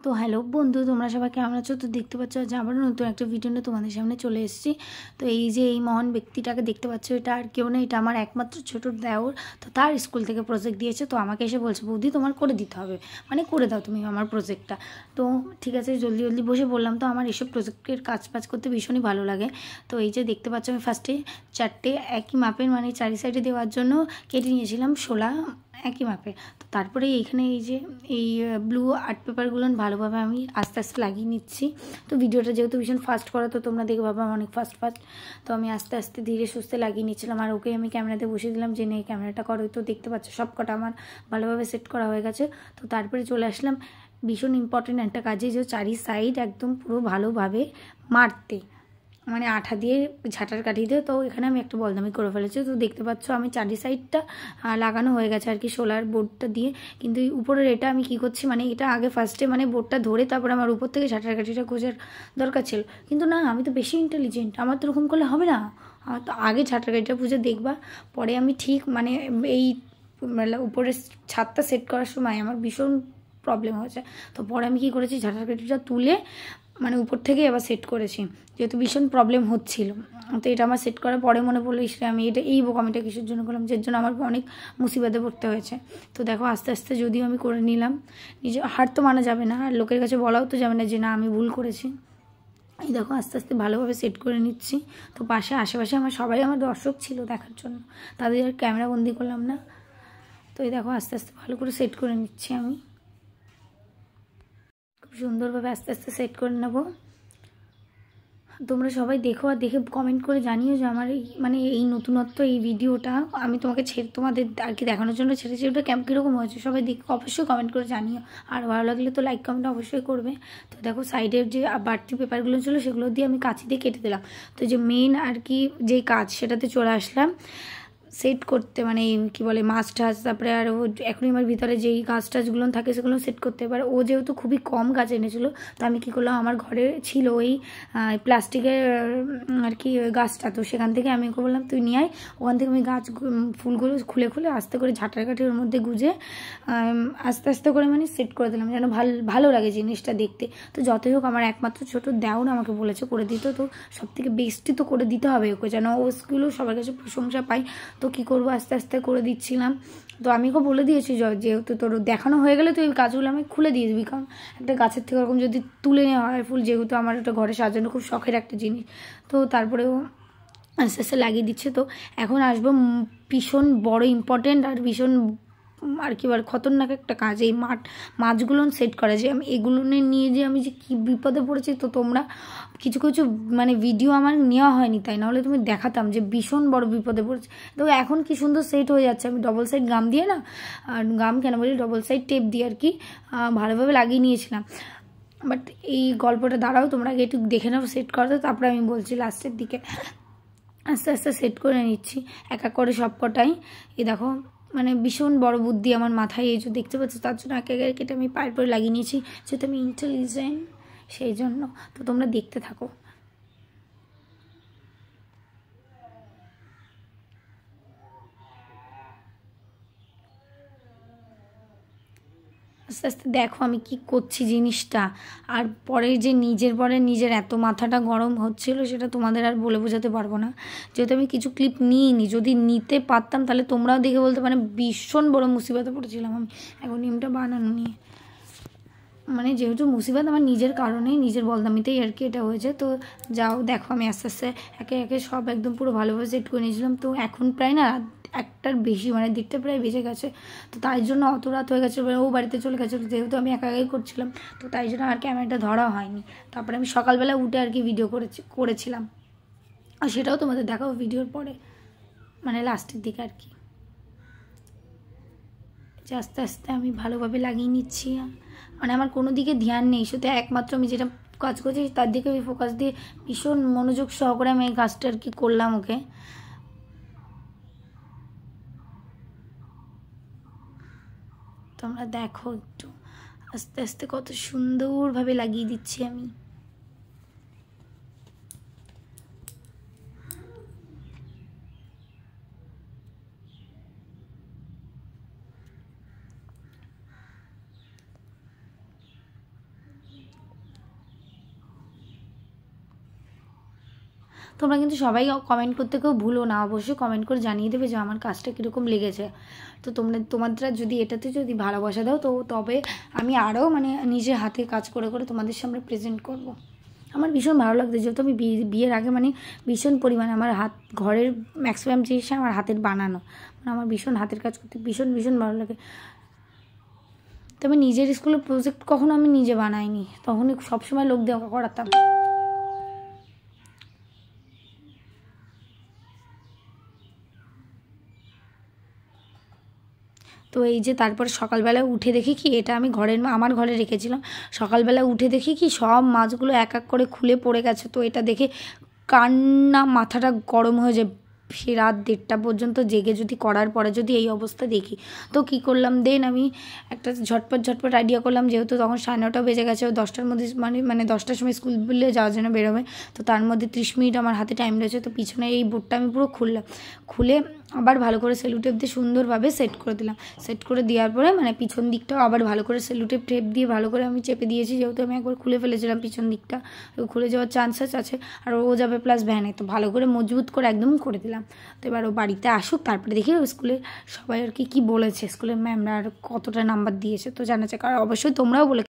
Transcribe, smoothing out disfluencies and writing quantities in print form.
তো হ্যালো বন্ধু, তোমরা সবাই কেমন আছো? তো দেখতে পাচ্ছ আজ আবার নতুন একটা ভিডিও নিয়ে তোমাদের সামনে চলে এসেছি। তো এই যে এই মহান ব্যক্তিটাকে দেখতে পাচ্ছ, এটা আর কেউ না, এটা আমার একমাত্র ছোট দেওর। তো তার স্কুল থেকে প্রজেক্ট দিয়েছে, তো আমাকে এসে বলছে বৌদি তোমার করে দিতে হবে, মানে করে দাও তুমি আমার প্রজেক্টটা। তো ঠিক আছে, জলদি জলদি বসে বললাম। তো আমার এসব প্রজেক্টের কাজ করতে ভীষণই ভালো লাগে। তো এই যে দেখতে পাচ্ছ, আমি ফার্স্টে চারটে একই মাপের, মানে চারি সাইডে দেওয়ার জন্য কেটে নিয়েছিলাম শোলা একই মাপে। তো তারপরে এইখানে এই যে এই ব্লু আর্ট পেপারগুলো ভালোভাবে আমি আস্তে আস্তে লাগিয়ে নিচ্ছি। তো ভিডিওটা যেহেতু ভীষণ ফাস্ট করা, তো তোমরা দেখে ভাবো অনেক ফাস্ট। তো আমি আস্তে আস্তে ধীরে সুস্থে লাগিয়ে নিচ্ছিলাম, আর ওকে আমি ক্যামেরাতে বসিয়ে দিলাম যে নেই ক্যামেরাটা করো। তো দেখতে পাচ্ছ সব কটা আমার ভালোভাবে সেট করা হয়ে গেছে। তো তারপরে চলে আসলাম ভীষণ ইম্পর্টেন্ট একটা কাজে, যে চারি সাইড একদম পুরো ভালোভাবে মারতে, মানে আঠা দিয়ে ঝাঁটার কাঠি দিয়ে। তো এখানে আমি একটা বলদামি করে ফেলেছি। তো দেখতে পাচ্ছ আমি চারি সাইডটা লাগানো হয়ে গেছে আর কি সোলার বোর্ডটা দিয়ে। কিন্তু উপরের এটা আমি কি করছি, মানে এটা আগে ফার্স্টে মানে বোর্ডটা ধরে তারপরে আমার উপর থেকে ঝাঁটার কাঠিটা খোঁজার দরকার ছিল। কিন্তু না, আমি তো বেশি ইন্টেলিজেন্ট, আমার তো ওরকম করলে হবে না। আমার তো আগে ঝাঁটার কাঠিটা পুজো দেখবা, পরে আমি ঠিক মানে এই উপরের ছাদটা সেট করার সময় আমার ভীষণ প্রবলেম হয়েছে। তো পরে আমি কী করেছি, ঝাঁটার কাঠিটা তুলে মানে উপর থেকে আবার সেট করেছি, যেহেতু ভীষণ প্রবলেম হচ্ছিল। তো এটা আমার সেট করার পরে মনে পড়লো, আমি এটা এই বোকামিটা কিসের জন্য করলাম, যার জন্য আমার অনেক মুসিবতে পড়তে হয়েছে। তো দেখো আস্তে আস্তে যদিও আমি করে নিলাম, নিজে হার তো মানা যাবে না, আর লোকের কাছে বলাও তো যাবে না যে না আমি ভুল করেছি। এই দেখো আস্তে আস্তে ভালোভাবে সেট করে নিচ্ছি। তো পাশে আশেপাশে আমার সবাই আমার দর্শক ছিল দেখার জন্য, তাদের আর ক্যামেরা বন্দি করলাম না। তো এই দেখো আস্তে আস্তে ভালো করে সেট করে নিচ্ছি, আমি খুব সুন্দরভাবে আস্তে আস্তে সেট করে নেবো। তোমরা সবাই দেখো আর দেখে কমেন্ট করে জানিও যে আমার এই মানে এই নতুনত্ব এই ভিডিওটা আমি তোমাদের আর কি দেখানোর জন্য ছেড়েছি, ওটা কীরকম হয়েছে সবাই দেখে অবশ্যই কমেন্ট করে জানিও। আর ভালো লাগলে তো লাইক কমেন্ট অবশ্যই করবে। তো দেখো সাইডের যে বাড়তি পেপারগুলো ছিল সেগুলো দিয়ে আমি কাঁচি দিয়ে কেটে দিলাম। তো যে মেন আর কি যেই কাজ সেটাতে চলে আসলাম সেট করতে, মানে কি বলে মাছ টাছ, তারপরে আর ও অ্যাকুয়ারিয়ামের ভিতরে যেই গাছ টাছগুলো থাকে সেগুলো সেট করতে পারে। ও যেহেতু খুবই কম গাছ এনেছিলো, তো আমি কী করলাম, আমার ঘরে ছিল ওই প্লাস্টিকের আর কি গাছটা, তো সেখান থেকে আমি ওকে বললাম তুই নিয়ে আয়। ওখান থেকে আমি গাছ ফুলগুলো খুলে খুলে আস্তে করে ঝাঁটার কাঠি ওর মধ্যে গুঁজে আস্তে আস্তে করে মানে সেট করে দিলাম, যেন ভালো লাগে জিনিসটা দেখতে। তো যতই হোক আমার একমাত্র ছোটো দেওর আমাকে বলেছে করে দিতে, তো সব থেকে বেস্টই তো করে দিতে হবে ওকে, যেন ওগুলো সবার কাছে প্রশংসা পাই। তো কী করবো, আস্তে আস্তে করে দিচ্ছিলাম। তো আমি ওকে বলে দিয়েছি যেহেতু তোর দেখানো হয়ে গেলে তুই এই গাছগুলো আমি খুলে দিয়ে দিবি, কারণ একটা গাছের থেকে ওরকম যদি তুলে নেওয়া হয় ফুল, যেহেতু আমার একটা ঘরে সাজানো খুব শখের একটা জিনিস। তো তারপরেও আস্তে আস্তে লাগিয়ে দিচ্ছে। তো এখন আসবো ভীষণ বড় ইম্পর্টেন্ট আর ভীষণ আর কি বল খতরনাক একটা কাজ, এই মাছগুলো সেট করা। যে আমি এগুলো নিয়ে যে আমি যে কী বিপদে পড়েছি, তো তোমরা কিছু কিছু মানে ভিডিও আমার নেওয়া হয়নি, তাই নাহলে তুমি দেখাতাম যে ভীষণ বড় বিপদে পড়েছে। তো এখন কি সুন্দর সেট হয়ে যাচ্ছে, আমি ডবল সাইড গাম দিয়ে না, আর গাম কেন বলি ডবল সাইড টেপ দিয়ে আর কি ভালোভাবে লাগিয়ে নিয়েছিলাম। বাট এই গল্পটা দ্বারাও তোমরা একটু দেখে নাও সেট করতে, তারপরে আমি বলছি লাস্টের দিকে। আস্তে আস্তে সেট করে নিচ্ছি এক এক করে সব কটাই। এই দেখো মানে ভীষণ বড় বুদ্ধি আমার মাথায়, এই যে দেখতে পাচ্ছ, তার জন্য এক এক কেটে আমি পায়ের পরে লাগিয়ে নিয়েছি, যেহেতু আমি ইন্টেলিজেন্ট সেই জন্য। তো তোমরা দেখতে থাকো। আস্তে আস্তে দেখো আমি কি করছি জিনিসটা। আর পরে যে নিজের এত মাথাটা গরম হচ্ছিল, সেটা তোমাদের আর বলে বোঝাতে পারবো না। যেহেতু আমি কিছু ক্লিপ নিইনি, যদি নিতে পারতাম তাহলে তোমরাও দেখে বলতে মানে ভীষণ বড় মুসিবতে পড়েছিলাম আমি এখন নিমটা বানানো নিয়ে। মানে যেহেতু মুসিবত আমার নিজের কারণেই, নিজের বলদামিতেই আর কি এটা হয়েছে। তো যাও দেখো আমি আস্তে আস্তে একে একে সব একদম পুরো ভালোভাবে সেট করে নিয়েছিলাম। তো এখন প্রায় না একটার বেশি, মানে দিকটা প্রায় বেজে গেছে। তো তাই জন্য অত রাত হয়ে গেছে, ও বাড়িতে চলে গেছে, যেহেতু আমি একা একাই করছিলাম, তো তাই জন্য আর ক্যামেরাটা ধরা হয়নি। তারপরে আমি সকালবেলা উঠে আর কি ভিডিও করেছিলাম, আর সেটাও তোমাদের দেখাবো ভিডিওর পরে, মানে লাস্টের দিকে আর কি। যে আস্তে আস্তে আমি ভালোভাবে লাগিয়ে নিচ্ছি, মানে আমার কোনো দিকে ধ্যান নেই, শুধু একমাত্র আমি যেটা কাজ করছি তার দিকে আমি ফোকাস দিয়ে ভীষণ মনোযোগ সহকারে আমি এই কাজটা আর কি করলাম ওকে। তোমরা দেখো একটু আস্তে আস্তে কত সুন্দরভাবে লাগিয়ে দিচ্ছি আমি। তোমরা কিন্তু সবাই কমেন্ট করতে কেউ ভুলো না, অবশ্যই কমেন্ট করে জানিয়ে দেবে যে আমার কাজটা কীরকম লেগেছে। তো তোমাদের যদি এটাতে যদি ভালোবাসা দাও তো তবে আমি আরও মানে নিজে হাতে কাজ করে করে তোমাদের সামনে প্রেজেন্ট করব। আমার ভীষণ ভালো লাগতো, যেহেতু আমি বিয়ের আগে মানে ভীষণ পরিমাণে আমার ঘরের ম্যাক্সিমাম জিনিস আমার হাতের বানানো, মানে আমার ভীষণ হাতের কাজ করতে ভীষণ ভীষণ ভালো লাগে। তবে নিজের স্কুলের প্রজেক্ট কখনো আমি নিজে বানাইনি, তখনই সবসময় লোক দেওয়া করাতাম। তো এই যে তারপরে সকালবেলা উঠে দেখি কি, এটা আমি আমার ঘরে রেখেছিলাম, সকালবেলা উঠে দেখি কি সব মাছগুলো এক এক করে খুলে পড়ে গেছে। তো এটা দেখে কান্না, মাথাটা গরম হয়ে যায়। সে রাত 1:30 পর্যন্ত জেগে যদি করার পরে যদি এই অবস্থা দেখি, তো কী করলাম, দেন আমি একটা ঝটপট আইডিয়া করলাম, যেহেতু তখন 9:30 বেজে গেছে, 10টার মধ্যে মানে 10টার সময় স্কুল বললে যাওয়ার জন্য বেরোবে। তো তার মধ্যে 30 মিনিট আমার হাতে টাইম রয়েছে। তো পিছনে এই বোর্ডটা আমি পুরো খুলে আবার ভালো করে সেলুটেপ দিয়ে সুন্দরভাবে সেট করে দিলাম। সেট করে দেওয়ার পরে মানে পিছন দিকটাও আবার ভালো করে সেলুটেপ দিয়ে ভালো করে আমি চেপে দিয়েছি, যেহেতু আমি একবার খুলে ফেলেছিলাম পিছন দিকটা, খুলে যাওয়ার চান্সেস আছে, আর ও যাবে প্লাস ভ্যানে। তো ভালো করে মজবুত করে একদম করে দিলাম। তো এবার ও বাড়িতে আসুক, তারপরে দেখি ও স্কুলে সবাই আর কি বলেছে, স্কুলের ম্যামরা আর কতটা নাম্বার দিয়েছে তো জানা যায়। কারণ অবশ্যই তোমরাও বলে